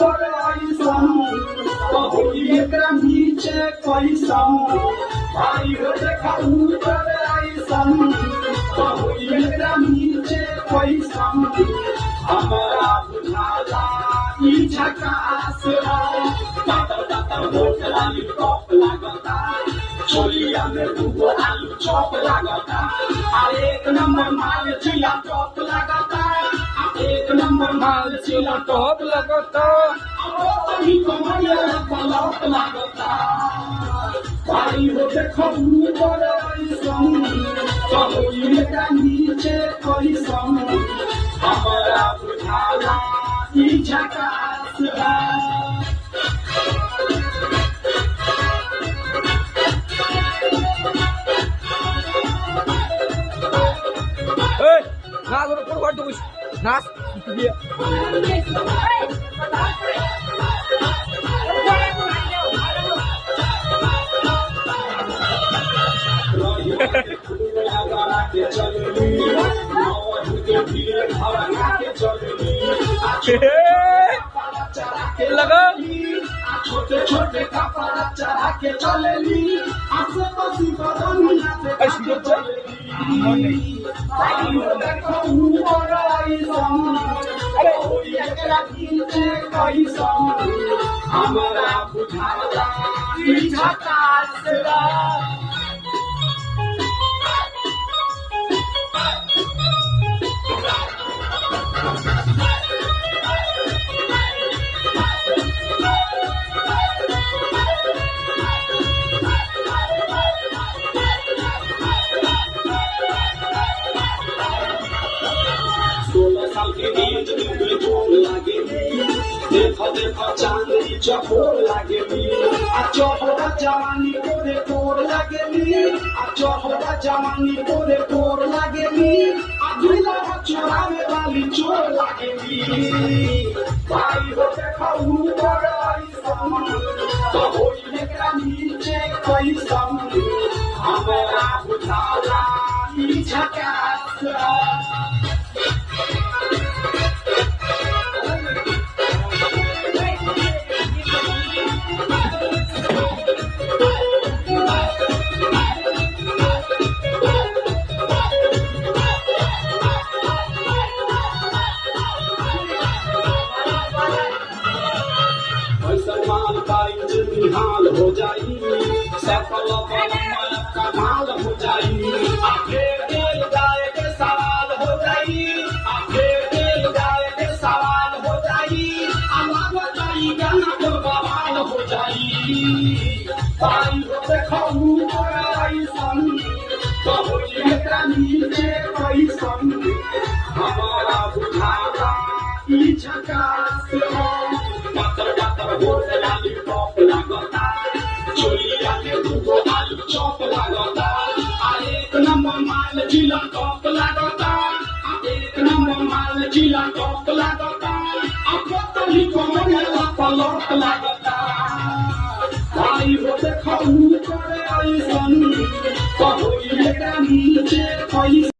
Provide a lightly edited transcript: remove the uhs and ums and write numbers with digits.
ऊपर ऐसन कहोई एकरा नीचे कैसन भाई हो देखा ऊपर ऐसन कहोई एकरा नीचे कैसन हमारा बुझाला ई झकास दातर दातर होठ लाली टॉप लागता चोलिया में दूगो आलू चॉप लागता एक नंबर माल चिला टॉप लागता एक नंबर माल चिला टॉप लागता तभी कमरिया पलट लागता भाई हो देखो ऊपर ऐसन कहोई एकरा नीचे कैसन हमारा बुझाला ई झकास Nas, eu não vou guardar isso. Nas, dia. लगा छोटे छोटे कपड़ा चढ़ा के चलेली आसे पासी बदनिया से के चलेली देखो ऊपर ऐसन कोई एकरा नीचे कैसन हमारा बुझाला ई झकास देखो देखो चांदनी चकोर लागेली आ चोहरा जवानी कोरे कोर लागेली आ चोहरा जवानी कोरे कोर लागेली आ दुला चोरावे वाली चोर लागेली भाई हो देखो ऊपर ऐसन कहोई एकरा नीचे कैसन हमारा बुझाला ई झकास हाल हो जाई सफल कमाल हो जाई आखिर दिल जाए के सवाल हो जाई आखिर दिल जाए के सवाल हो जाई अलग जाई गाना तो बवाल हो जाई भाई हो देखो ऊपर ऐसन कहोई एकरा नीचे कैसन हमारा बुझाला ई झकास दातर दातर होठ लाली टॉप लागता चोलिया में दूगो आलू चॉप लागता एक नंबर माल जिला टॉप लागता एक नंबर माल जिला टॉप लागता तभी कमरिया पलट लागता भाई हो देखो ऊपर ऐसन कहोई एकरा नीचे कैसन